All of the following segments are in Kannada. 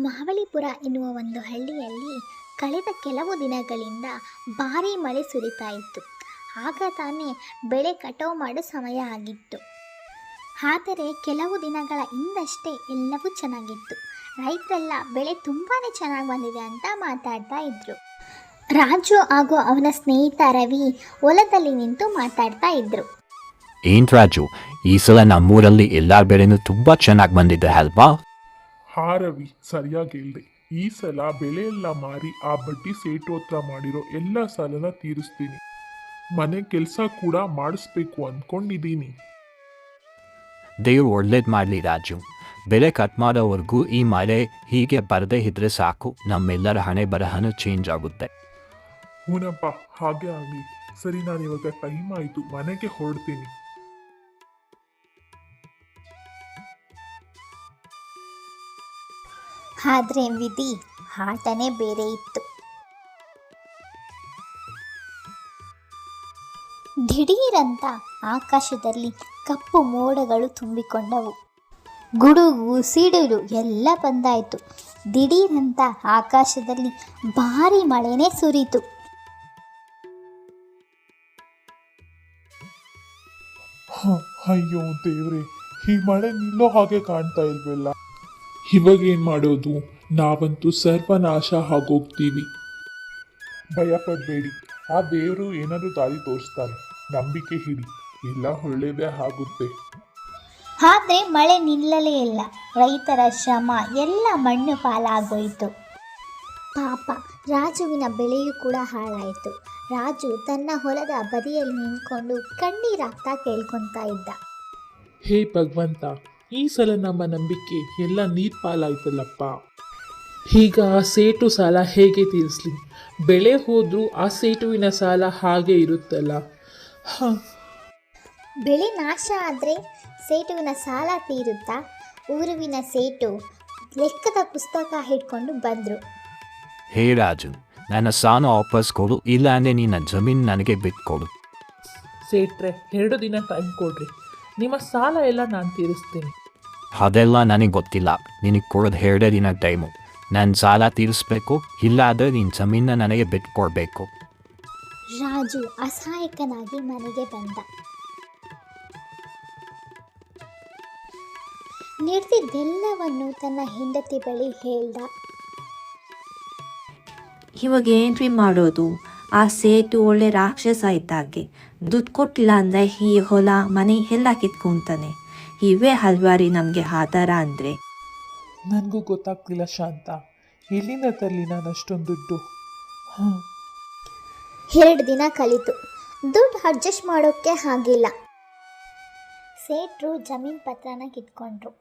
ಮಹಾಬಲಿಪುರ ಎನ್ನುವ ಒಂದು ಹಳ್ಳಿಯಲ್ಲಿ ಕಳೆದ ಕೆಲವು ದಿನಗಳಿಂದ ಭಾರೀ ಮಳೆ ಸುರಿತಾ ಇತ್ತು. ಆಗ ತಾನೇ ಬೆಳೆ ಕಟಾವು ಮಾಡೋ ಸಮಯ ಆಗಿತ್ತು. ಆದರೆ ಕೆಲವು ದಿನಗಳ ಹಿಂದಷ್ಟೇ ಎಲ್ಲವೂ ಚೆನ್ನಾಗಿತ್ತು. ರೈತರೆಲ್ಲ ಬೆಳೆ ತುಂಬಾ ಚೆನ್ನಾಗಿ ಬಂದಿದೆ ಅಂತ ಮಾತಾಡ್ತಾ ಇದ್ರು. ರಾಜು ಹಾಗೂ ಅವನ ಸ್ನೇಹಿತ ರವಿ ಹೊಲದಲ್ಲಿ ನಿಂತು ಮಾತಾಡ್ತಾ ಇದ್ರು. ಏನ್ ರಾಜು, ಈ ಸಲ ನಮ್ಮೂರಲ್ಲಿ ಎಲ್ಲಾ ಬೆಳೆನೂ ತುಂಬಾ ಚೆನ್ನಾಗಿ ಬಂದಿದೆ ಅಲ್ವಾ? ಹಾ ರವಿ, ಸರಿಯಾಗಿ ಹೇಳ್ದೆ. ಈ ಸಲ ಬೆಳೆ ಎಲ್ಲ ಮಾರಿ ಆ ಬಡ್ಡಿ ಸೇಟು ಹತ್ರ ಮಾಡಿರೋ ಎಲ್ಲ ಸಾಲನ ತೀರಿಸ್ತೀನಿ. ಮನೆ ಕೆಲಸ ಕೂಡ ಮಾಡಿಸ್ಬೇಕು ಅಂದ್ಕೊಂಡಿದ್ದೀನಿ. ದೇವ್ರು ಒಳ್ಳೇದು ಮಾಡಲಿ ರಾಜು. ಬೆಳೆ ಕಟ್ ಮಾಡೋವರೆಗೂ ಈ ಮಳೆ ಹೀಗೆ ಬರದೇ ಇದ್ರೆ ಸಾಕು, ನಮ್ಮೆಲ್ಲರ ಹಣೆ ಬರಹನೂ ಚೇಂಜ್ ಆಗುತ್ತೆ. ಹೂನಪ್ಪ, ಹಾಗೆ ಆಗಲಿ. ಸರಿ, ನಾನು ಇವಾಗ ಟೈಮ್ ಆಯಿತು, ಮನೆಗೆ ಹೊರಡ್ತೀನಿ. ಆದರೆ ವಿಧಿ ಆಟನೇ ಬೇರೆ ಇತ್ತು. ದಿಢೀರಂತ ಆಕಾಶದಲ್ಲಿ ಕಪ್ಪು ಮೋಡಗಳು ತುಂಬಿಕೊಂಡವು. ಗುಡುಗು ಸಿಡಿಲು ಎಲ್ಲ ಬಂದಾಯಿತು. ದಿಢೀರಂತ ಆಕಾಶದಲ್ಲಿ ಭಾರೀ ಮಳೆನೇ ಸುರಿತು. ಅಯ್ಯೋ ದೇವ್ರೆ, ಈ ಮಳೆ ನಿಲ್ಲೋ ಹಾಗೆ ಕಾಣ್ತಾ ಇಲ್ವಲ್ಲ. ಇವಾಗ ಏನ್ ಮಾಡೋದು? ನಾವಂತೂ ಸರ್ವನಾಶ ಆಗೋಗ್ತೀವಿ. ಭಯ ಪಡಬೇಡಿ, ಆ ದೇವರು ಏನಾದರೂ ದಾರಿ ತೋರಿಸ್ತಾನೆ. ನಂಬಿಕೆ ಹಿಡಿ, ಎಲ್ಲ ಒಳ್ಳೇದೇ ಆಗುತ್ತೆ. ಆದರೆ ಮಳೆ ನಿಲ್ಲಲೇ ಇಲ್ಲ. ರೈತರ ಶ್ರಮ ಎಲ್ಲ ಮಣ್ಣು ಪಾಲಾಗೋಯಿತು. ಪಾಪ ರಾಜುವಿನ ಬೆಳೆಯೂ ಕೂಡ ಹಾಳಾಯಿತು. ರಾಜು ತನ್ನ ಹೊಲದ ಬದಿಯಲ್ಲಿ ನಿಂತ್ಕೊಂಡು ಕಣ್ಣೀರಾಗ್ತಾ ಕೇಳ್ಕೊತಾ ಇದ್ದ. ಹೇ ಭಗವಂತ, ಈ ಸಲ ನಮ್ಮ ನಂಬಿಕೆ ಎಲ್ಲ ನೀರ್ ಪಾಲಾಯ್ತಲ್ಲಪ್ಪ. ಈಗ ಆ ಸೇಟು ಸಾಲ ಹೇಗೆ ತೀರಿಸ್ಲಿ? ಬೆಳೆ ಹೋದ್ರೂ ಆ ಸೇಟುವಿನ ಸಾಲ ಹಾಗೆ ಇರುತ್ತಲ್ಲ. ಬೆಳೆ ನಾಶ ಆದರೆ ಸೇಟುವಿನ ಸಾಲ ತೀರುತ್ತಾ? ಊರುವಿನ ಸೇಟು ಲೆಕ್ಕದ ಪುಸ್ತಕ ಹಿಡ್ಕೊಂಡು ಬಂದರು. ಹೇ ರಾಜು, ನನ್ನ ಸಾಲ ವಾಪಸ್ ಕೊಡು, ಇಲ್ಲಾಂದ್ರೆ ನಿನ್ನ ಜಮೀನು ನನಗೆ ಬಿಟ್ಕೊಡು. ಸೇಟ್ರೆ, 2 ದಿನ ಟೈಮ್ ಕೊಡ್ರಿ, ನಿಮ್ಮ ಸಾಲ ಎಲ್ಲ ನಾನು ತೀರಿಸ್ತೀನಿ. ಅದೆಲ್ಲ ನನಗೆ ಗೊತ್ತಿಲ್ಲ. ನಿನಗೆ ಕೊಡೋದು 2 ದಿನ ಟೈಮು. ನನ್ನ ಸಾಲ ತೀರಿಸ್ಬೇಕು, ಇಲ್ಲಾದರೆ ನಿನ್ನ ಜಮೀನ ನನಗೆ ಬಿಟ್ಕೊಡ್ಬೇಕು. ರಾಜು ಅಸಹಾಯಕನಾಗಿ ಮನೆಗೆ ಬಂದ. ನಡೆದಿದ್ದೆಲ್ಲವನ್ನು ತನ್ನ ಹೆಂಡತಿ ಬಳಿ ಹೇಳ್ದ. ಇವಾಗ ಏನ್ರಿ ಮಾಡೋದು? ಆ ಸೇಟು ಒಳ್ಳೆ ರಾಕ್ಷಸ ಇದ್ದಾಗೆ. ದುಡ್ಡು ಕೊಟ್ಟಿಲ್ಲ ಅಂದರೆ ಈ ಹೊಲ ಮನೆ ಎಲ್ಲ ಕಿತ್ಕೊಂತಾನೆ. ಇವೇ ಹಲ್ವಾರಿ ನಮಗೆ ಆಧಾರ ಅಂದರೆ. ನನಗೂ ಗೊತ್ತಾಗ್ತಿಲ್ಲ ಶಾಂತ, ಎಲ್ಲಿಂದ ತರಲಿ ನಾನು ಅಷ್ಟೊಂದು ದುಡ್ಡು? 2 ದಿನ ಕಳೀತು. ದುಡ್ಡು ಅಡ್ಜಸ್ಟ್ ಮಾಡೋಕ್ಕೆ ಆಗಿಲ್ಲ. ಸೇಟ್ರು ಜಮೀನ್ ಪತ್ರನ ಕಿತ್ಕೊಂಡ್ರು.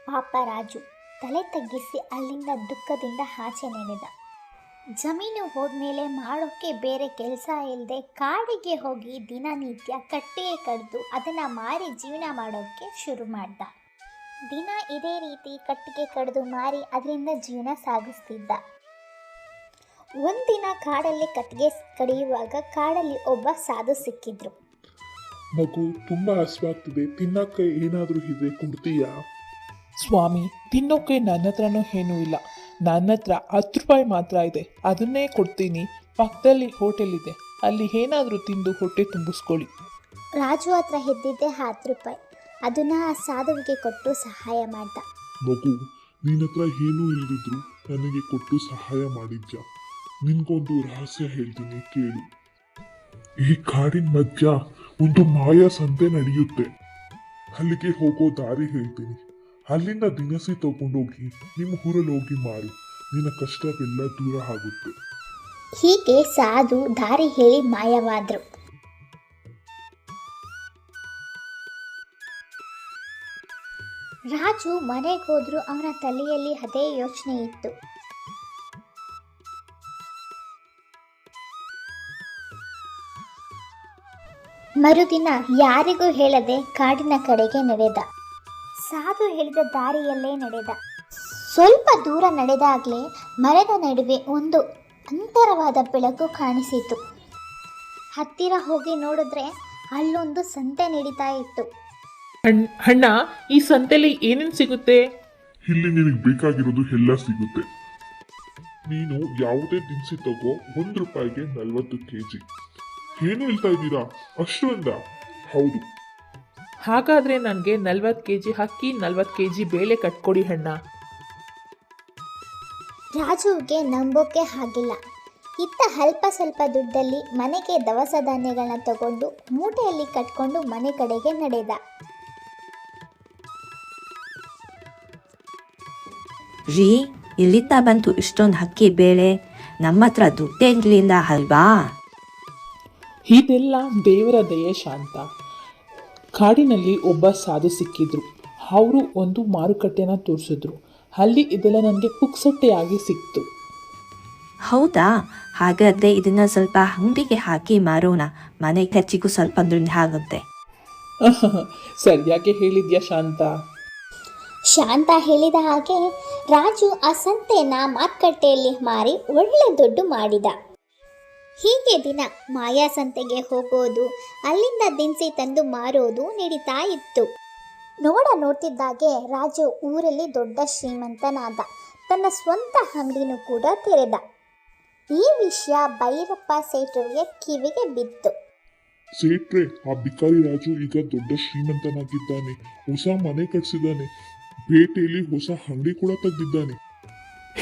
ಪಾಪ ರಾಜು ತಲೆ ತಗ್ಗಿಸಿ ಅಲ್ಲಿಂದ ದುಃಖದಿಂದ ಆಚೆ ನಡೆದ. ಜಮೀನು ಹೋದ್ಮೇಲೆ ಮಾಡೋಕ್ಕೆ ಬೇರೆ ಕೆಲಸ ಇಲ್ಲದೆ ಕಾಡಿಗೆ ಹೋಗಿ ದಿನನಿತ್ಯ ಕಟ್ಟಿಗೆ ಕಡಿದು ಅದನ್ನು ಮಾರಿ ಜೀವನ ಮಾಡೋಕ್ಕೆ ಶುರು ಮಾಡ್ದ. ದಿನ ಇದೇ ರೀತಿ ಕಟ್ಟಿಗೆ ಕಡಿದು ಮಾರಿ ಅದರಿಂದ ಜೀವನ ಸಾಗಿಸ್ತಿದ್ದ. ಒಂದಿನ ಕಾಡಲ್ಲಿ ಕಟ್ಟಿಗೆ ಕಡಿಯುವಾಗ ಕಾಡಲ್ಲಿ ಒಬ್ಬ ಸಾಧು ಸಿಕ್ಕಿದ್ರು. ಮಗು, ತುಂಬಾ ಹಸಿವಾಗ್ತಿದೆ, ತಿನ್ನಕ್ಕೆ ಏನಾದರೂ ಇದೆ, ಕೊಡ್ತೀಯಾ? ಸ್ವಾಮಿ, ತಿನ್ನೋಕೆ ನನ್ನ ಹತ್ರನೂ ಏನೂ ಇಲ್ಲ. ನನ್ನ ಹತ್ರ 10 ರೂಪಾಯಿ ಮಾತ್ರ ಇದೆ, ಅದನ್ನೇ ಕೊಡ್ತೀನಿ. ಪಕ್ಕದಲ್ಲಿ ಹೋಟೆಲ್ ಇದೆ, ಅಲ್ಲಿ ಏನಾದರೂ ತಿಂದು ಹೊಟ್ಟೆ ತುಂಬಿಸ್ಕೊಳ್ಳಿ. ರಾಜು ಹತ್ರ ಇದ್ದಿದ್ದೆ 10 ರೂಪಾಯಿ. ಅದನ್ನ ಆ ಸಾಧುವಿಗೆ ಕೊಟ್ಟು ಸಹಾಯ ಮಾಡ್ದ. ಮಗು, ನಿನ್ನ ಹತ್ರ ಏನೂ ಇಲ್ದಿದ್ರು ನನಗೆ ಕೊಟ್ಟು ಸಹಾಯ ಮಾಡಿದ್ಯಾ? ನಿನ್ಗೊಂದು ರಹಸ್ಯ ಹೇಳ್ತೀನಿ, ಕೇಳು. ಈ ಕಾಡಿನ ಮಧ್ಯ ಒಂದು ಮಾಯಾ ಸಂತೆ ನಡೆಯುತ್ತೆ. ಅಲ್ಲಿಗೆ ಹೋಗೋ ದಾರಿ ಹೇಳ್ತೀನಿ. ಅಲ್ಲಿಂದ ದಿನಸಿ ತಗೊಂಡೋಗಿ ನಿಮ್ಮ ಊರಲ್ಲಿ ಹೋಗಿ ಮಾರು. ನಿನ್ನ ಕಷ್ಟವೆಲ್ಲ ದೂರ ಆಗುತ್ತೆ. ಹೀಗೆ ಸಾಧು ದಾರಿ ಹೇಳಿ ಮಾಯವಾದ್ರು. ರಾಜು ಮನೆಗೆ ಹೋದ್ರು. ಅವನ ತಲೆಯಲ್ಲಿ ಅದೇ ಯೋಚನೆ ಇತ್ತು. ಮರುದಿನ ಯಾರಿಗೂ ಹೇಳದೆ ಕಾಡಿನ ಕಡೆಗೆ ನಡೆದ. ಸಾಧು ಹೇಳಿದ ದಾರಿಯಲ್ಲೇ ನಡೆದ. ಸ್ವಲ್ಪ ದೂರ ನಡೆದಾಗಲೇ ಮರದ ನಡುವೆ ಒಂದು ಅಂತರವಾದ ಬೆಳಕು ಕಾಣಿಸಿತು. ಹತ್ತಿರ ಹೋಗಿ ನೋಡಿದ್ರೆ ಅಲ್ಲೊಂದು ಸಂತೆ ನಡೀತಾ ಇತ್ತು. ಅಣ್ಣ, ಈ ಸಂತೆಲಿ ಏನೇನು ಸಿಗುತ್ತೆ? ಇಲ್ಲಿ ನಿನಗೆ ಬೇಕಾಗಿರೋದು ಎಲ್ಲ ಸಿಗುತ್ತೆ. ನೀನು ಯಾವುದೇ ದಿನಸಿ ತಗೋ, 1 ರೂಪಾಯಿಗೆ 40 kg. ಏನು ಹೇಳ್ತಾ ಇದ್ದೀರಾ? ಅಷ್ಟೊಂದ? ಹೌದು. ಹಾಗಾದರೆ ನನಗೆ 40 kg ಅಕ್ಕಿ 40 kg ಬೇಳೆ ಕಟ್ಕೊಡಿ ಅಣ್ಣ. ರಾಜುಗೆ ನಂಬೋಕೆ ಆಗಿಲ್ಲ. ಇತ್ತ ಅಲ್ಪ ಸ್ವಲ್ಪ ದುಡ್ಡಲ್ಲಿ ಮನೆಗೆ ದವಸ ಧಾನ್ಯಗಳನ್ನ ತಗೊಂಡು ಮೂಟೆಯಲ್ಲಿ ಕಟ್ಕೊಂಡು ಮನೆ ಕಡೆಗೆ ನಡೆದ. ರೀ, ಇಲ್ಲಿತ್ತ ಬಂತು ಇಷ್ಟೊಂದು ಅಕ್ಕಿ ಬೇಳೆ, ನಮ್ಮ ಹತ್ರ ದುಡ್ಡೇ ಇರಲಿಲ್ಲ ಅಲ್ವಾ? ಇದೆಲ್ಲ ದೇವರ ದಯೆ ಶಾಂತ. ಕಾಡಿನಲ್ಲಿ ಒಬ್ಬ ಸಾಧು ಸಿಕ್ಕಿದ್ರು. ಅವರು ಒಂದು ಮಾರುಕಟ್ಟೆನ ತೋರಿಸಿದ್ರು. ಅಲ್ಲಿ ಇದೆಲ್ಲ ನನಗೆ ಪುಕ್ಸಟ್ಟೆಯಾಗಿ ಸಿಕ್ತು. ಹೌದಾ? ಹಾಗಾದರೆ ಇದನ್ನು ಸ್ವಲ್ಪ ಅಂಗಡಿಗೆ ಹಾಕಿ ಮಾರೋಣ, ಮನೆ ಖರ್ಚಿಗೂ ಸ್ವಲ್ಪ ದುಡ್ಡು ಆಗುತ್ತೆ. ಸರಿಯಾಗಿ ಹೇಳಿದ್ಯಾ ಶಾಂತ. ಶಾಂತ ಹೇಳಿದ ಹಾಗೆ ರಾಜು ಆ ಸಂತೆನ ಮಾರುಕಟ್ಟೆಯಲ್ಲಿ ಮಾರಿ ಒಳ್ಳೆ ದುಡ್ಡು ಮಾಡಿದ. ಹೀಗೆ ದಿನ ಮಾಯಾ ಸಂತೆಗೆ ಹೋಗೋದು, ಅಲ್ಲಿಂದ ದಿನಸಿ ತಂದು ಮಾರೋದು ನಡೀತಾ ಇತ್ತು. ನೋಡ್ತಿದ್ದಾಗೆ ರಾಜು ಊರಲ್ಲಿ ದೊಡ್ಡ ಶ್ರೀಮಂತನಾದ. ತನ್ನ ಸ್ವಂತ ಅಂಗಡಿನೂ ಕೂಡ ತೆರೆದ. ಈ ವಿಷಯ ಭೈರಪ್ಪ ಸೇಠರಿಗೆ ಕಿವಿಗೆ ಬಿತ್ತು. ಸೇಟ್ರೆ, ಆ ಬಿಕಾರಿ ರಾಜು ಈಗ ದೊಡ್ಡ ಶ್ರೀಮಂತನಾಗಿದ್ದಾನೆ. ಹೊಸ ಮನೆ ಕಟ್ಸಿದ್ದಾನೆ. ಪೇಟೆಯಲ್ಲಿ ಹೊಸ ಅಂಗಡಿ ಕೂಡ ತೆಗೆದಿದ್ದಾನೆ.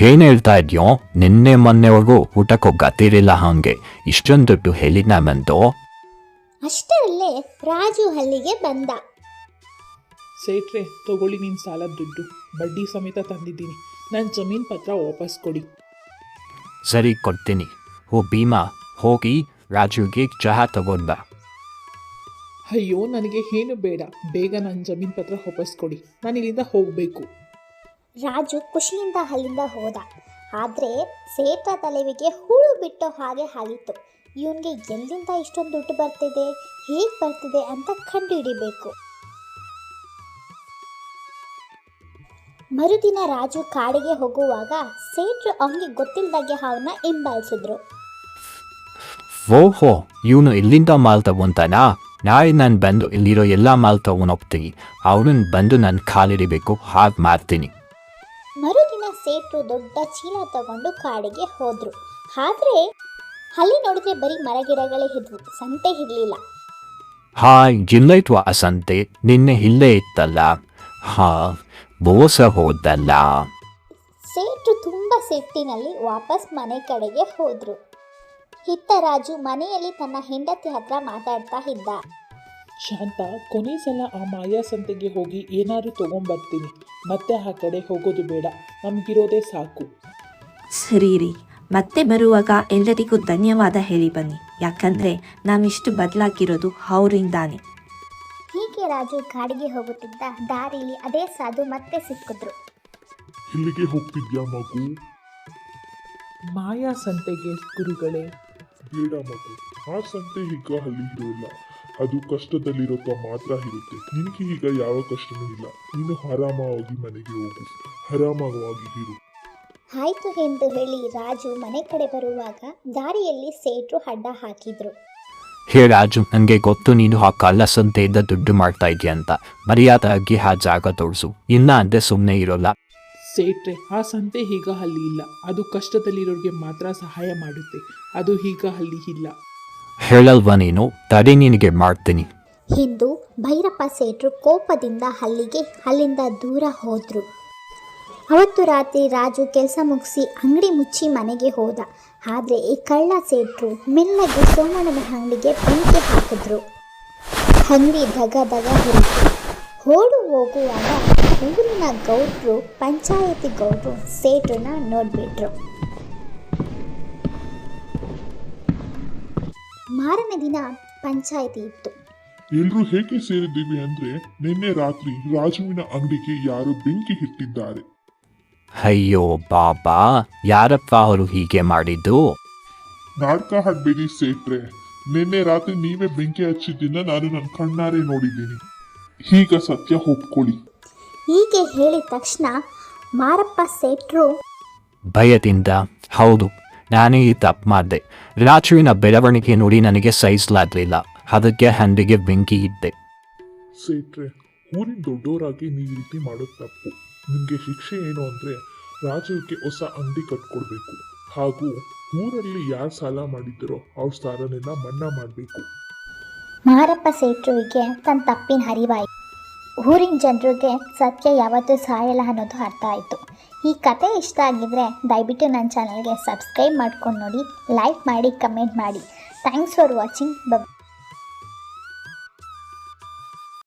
ಏನ್ ಹೇಳ್ತಾ ಇದ್ಯೋ? ನಿನ್ನೆ ಮೊನ್ನೆವರೆಗೂ ಊಟಕ್ಕೆ ಗತಿರಿಲ್ಲ. ಹಂಗೆ ಇಷ್ಟೊಂದು ದುಡ್ಡು ಹೇಳಿದ್ನ ಬಂದು. ಅಷ್ಟರಲ್ಲೇ ರಾಜು ಅಲ್ಲಿಗೆ ಬಂದ. ಸೇಟ್ರೆ, ತಗೊಳ್ಳಿ ನಿನ್ನ ಸಾಲದ ದುಡ್ಡು, ಬಡ್ಡಿ ಸಮೇತ ತಂದಿದ್ದೀನಿ. ನನ್ನ ಜಮೀನು ಪತ್ರ ವಾಪಸ್ ಕೊಡಿ. ಸರಿ, ಕೊಡ್ತೀನಿ. ಓ ಭೀಮಾ, ಹೋಗಿ ರಾಜುಗೆ ಚಹಾ ತಗೊಂಡ್ ಬಾ. ಅಯ್ಯೋ, ನನಗೆ ಏನು ಬೇಡ, ಬೇಗ ನನ್ನ ಜಮೀನು ಪತ್ರ ವಾಪಸ್ ಕೊಡಿ, ನಾನು ಇಲ್ಲಿಂದ ಹೋಗಬೇಕು. ರಾಜು ಖುಷಿಯಿಂದ ಅಲ್ಲಿಂದ ಹೋದ. ಆದರೆ ಸೇಠ ತಲೆವಿಗೆ ಹೂಳು ಬಿಟ್ಟೋ ಹಾಗೆ ಆಗಿತ್ತು. ಇವನಿಗೆ ಎಲ್ಲಿಂದ ಇಷ್ಟೊಂದು ದುಡ್ಡು ಬರ್ತಿದೆ, ಹೇಗೆ ಬರ್ತಿದೆ ಅಂತ ಕಂಡುಹಿಡಿಬೇಕು. ಮರುದಿನ ರಾಜು ಕಾಡಿಗೆ ಹೋಗುವಾಗ ಸೇಠರು ಅವನಿಗೆ ಗೊತ್ತಿಲ್ಲದಾಗೆ ಅವನ್ನ ಹಿಂಬಾಲಿಸಿದ್ರು. ಓಹೋ, ಇವನು ಇಲ್ಲಿಂದ ಮಾಲ್ ತಗೊಂತಾನಾ? ನಾಳೆ ನಾನು ಬಂದು ಇಲ್ಲಿರೋ ಎಲ್ಲ ಮಾಲ್ ತಗೊಂಡೋಗ್ತೀನಿ. ಅವ್ರನ್ನ ಬಂದು ನಾನು ಕಾಲಿಡಿಬೇಕು, ಹಾಗೆ ಮಾಡ್ತೀನಿ. ಮರುದಿನ ಸೇಠರು ದೊಡ್ಡ ಚೀಲ ತಗೊಂಡು ಕಾಡಿಗೆ ಹೋದ್ರು. ಆದ್ರೆ ಅಲ್ಲಿ ನೋಡಿದ್ರೆ ಬರೀ ಮರಗಿಡಗಳೇ ಇದ್ವು, ಸಂತೆ ಇರಲಿಲ್ಲ. ಹಾಯ್, ಜಿಲ್ಲೈತ್ವ ಆ ಸಂತೆ? ನಿನ್ನೆ ಇಲ್ಲೇ ಇತ್ತಲ್ಲ. ಹಾ, ಮೋಸ ಹೋದಲ್ಲ. ಸೇಠರು ತುಂಬಾ ಸಿಟ್ಟಿನಲ್ಲಿ ವಾಪಸ್ ಮನೆ ಕಡೆಗೆ ಹೋದ್ರು. ಇತ್ತ ರಾಜು ಮನೆಯಲ್ಲಿ ತನ್ನ ಹೆಂಡತಿ ಹತ್ರ ಮಾತಾಡ್ತಾ ಇದ್ದ. ಶಾಂತ, ಕೊನೆ ಸಲ ಆ ಮಾಯಾ ಸಂತೆಗೆ ಹೋಗಿ ಏನಾದರೂ ತೊಗೊಂಬರ್ತೀನಿ. ಮತ್ತೆ ಆ ಕಡೆ ಹೋಗೋದು ಬೇಡ, ನಮಗಿರೋದೇ ಸಾಕು. ಸರಿ ರೀ, ಮತ್ತೆ ಬರುವಾಗ ಎಲ್ಲರಿಗೂ ಧನ್ಯವಾದ ಹೇಳಿ ಬನ್ನಿ, ಯಾಕಂದರೆ ನಾವಿಷ್ಟು ಬದಲಾಗಿರೋದು ಅವರಿಂದಾನೆ. ಹೀಗೆ ರಾಜು ಕಾಡಿಗೆ ಹೋಗುತ್ತಿದ್ದ ದಾರಿಲಿ ಅದೇ ಸಾಧು ಮತ್ತೆ ಸಿಕ್ಕಿದ್ರು. ಇಲ್ಲಿಗೆ ಹೋಗ್ತಿದ್ಯಾ ಮಗು? ಮಾಯಾ ಸಂತೆಗೆ ಗುರುಗಳೇ. ಬೇಡ ಮಗು, ಆ ಸಂತೆ ಈಗ ಅಲ್ಲಿ ಇರೋಲ್ಲ. ಅದು ಕಷ್ಟದಲ್ಲಿರೋಕ ಮಾತ್ರ ಇರುತ್ತೆ. ನಿನಗೆ ಈಗ ಯಾವ ಕಷ್ಟನೂ ಇಲ್ಲ. ನೀನು ಆರಾಮವಾಗಿ ಮನೆಗೆ ಹೋಗು, ಆರಾಮವಾಗಿ ಇರು. ಆಯ್ತು ಎಂದು ಹೇಳಿ ರಾಜು ಮನೆ ಕಡೆ ಬರುವಾಗ ದಾರಿಯಲ್ಲಿ ಸೇಠರು ಅಡ್ಡ ಹಾಕಿದ್ರು. ಹೇ ರಾಜು, ನನಗೆ ಗೊತ್ತು ನೀನು ಆ ಕಳ್ಳ ಸಂತೆಯಿಂದ ದುಡ್ಡು ಮಾಡ್ತಾ ಇದೆಯಾ ಅಂತ. ಮರ್ಯಾದೆಯಾಗಿ ಆ ಜಾಗ ತೋರಿಸು, ಇಲ್ಲ ಅಂದರೆ ಸುಮ್ಮನೆ ಇರೋಲ್ಲ. ಸೇಟ್ರೆ, ಆ ಸಂತೆ ಈಗ ಅಲ್ಲಿ ಇಲ್ಲ. ಅದು ಕಷ್ಟದಲ್ಲಿರೋರಿಗೆ ಮಾತ್ರ ಸಹಾಯ ಮಾಡುತ್ತೆ. ಅದು ಈಗ ಅಲ್ಲಿ ಇಲ್ಲ. ಹೇಳಲ್ವಾ ನೀನು? ತಡಿ, ನಿನಗೆ ಮಾಡ್ತೀನಿ ಎಂದು ಭೈರಪ್ಪ ಸೇಠರು ಕೋಪದಿಂದ ಅಲ್ಲಿಂದ ದೂರ ಹೋದ್ರು. ಅವತ್ತು ರಾತ್ರಿ ರಾಜು ಕೆಲಸ ಮುಗಿಸಿ ಅಂಗಡಿ ಮುಚ್ಚಿ ಮನೆಗೆ ಹೋದ. ಆದರೆ ಈ ಕಳ್ಳ ಸೇಠರು ಮೆಲ್ಲಗೆ ಸೋಮಣ್ಣನ ಅಂಗಡಿಗೆ ಬೆಂಕಿ ಹಾಕಿದ್ರು. ಅಂಗಡಿ ದಗ ದಗ ಹುರಿತು. ಓಡು ಹೋಗುವಾಗ ಊರಿನ ಗೌಡ್ರು, ಪಂಚಾಯತಿ ಗೌಡ್ರು ಸೇಠರನ್ನ ನೋಡ್ಬಿಟ್ರು. ಮಾರನೇ ದಿನ ಪಂಚಾಯತಿ ಇತ್ತು. ಎಲ್ರೂ ಹೇಗೆ ಸೇರಿದ್ದೀವಿ ಅಂದ್ರೆ, ನಿನ್ನೆ ರಾತ್ರಿ ರಾಜುವಿನ ಅಂಗಡಿಗೆ ಯಾರು ಬೆಂಕಿ ಇಟ್ಟಿದ್ದಾರೆ. ಅಯ್ಯೋ ಬಾಬಾ, ಯಾರಪ್ಪ ಅವರು ಹೀಗೆ ಮಾಡಿದ್ದು? ನಾಟಕ ಹಾಡ್ಬೇಡಿ ಸೇಟ್ರೆ. ನಿನ್ನೆ ರಾತ್ರಿ ನೀವೇ ಬೆಂಕಿ ಹಚ್ಚಿದ್ದನ್ನ ನಾನು ನನ್ನ ಕಣ್ಣಾರೆ ನೋಡಿದ್ದೀನಿ. ಈಗ ಸತ್ಯ ಒಪ್ಕೊಳ್ಳಿ. ಹೀಗೆ ಹೇಳಿದ ತಕ್ಷಣ ಮಾರಪ್ಪ ಸೇಠರು ಭಯದಿಂದ, ಹೌದು, ನಾನೇ ಈ ತಪ್ಪು ಮಾಡಿದೆ. ರಾಜುವಿನ ಬೆಳವಣಿಗೆ ನೋಡಿ ನನಗೆ ಸಹಿಸಲಾಗಲಿಲ್ಲ. ಅದಕ್ಕೆ ಹಂದಿಗೆ ಬೆಂಕಿ ಇದ್ದೆ. ಸೇಟ್ರೆ, ಊರಿನ ದೊಡ್ಡವರಾಗಿ ನೀವು ಈ ರೀತಿ ಮಾಡೋದು ತಪ್ಪು. ನಿಮಗೆ ಶಿಕ್ಷೆ ಏನು ಅಂದರೆ ರಾಜುಗೆ ಹೊಸ ಅಂಗಡಿ ಕಟ್ಕೊಡ್ಬೇಕು, ಹಾಗೂ ಊರಲ್ಲಿ ಯಾರು ಸಾಲ ಮಾಡಿದ್ದರೋ ಅವ್ರ ಸಾಲನೆಲ್ಲ ಮನ್ನಾ ಮಾಡಬೇಕು. ಮಾರಪ್ಪ ಸೇಟ್ರುವಿಗೆ ತನ್ನ ತಪ್ಪಿನ ಅರಿವಾಯಿತು. ಊರಿನ ಜನರಿಗೆ ಸತ್ಯ ಯಾವತ್ತೂ ಸಾಯಲ್ಲ ಅನ್ನೋದು ಅರ್ಥ ಆಯಿತು. ಈ ಕತೆ ಇಷ್ಟ ಆಗಿದ್ರೆ ದಯವಿಟ್ಟು ನನ್ನ ಚಾನಲ್ಗೆ ಸಬ್ಸ್ಕ್ರೈಬ್ ಮಾಡ್ಕೊಂಡು ನೋಡಿ, ಲೈಕ್ ಮಾಡಿ, ಕಮೆಂಟ್ ಮಾಡಿ. Thanks for watching.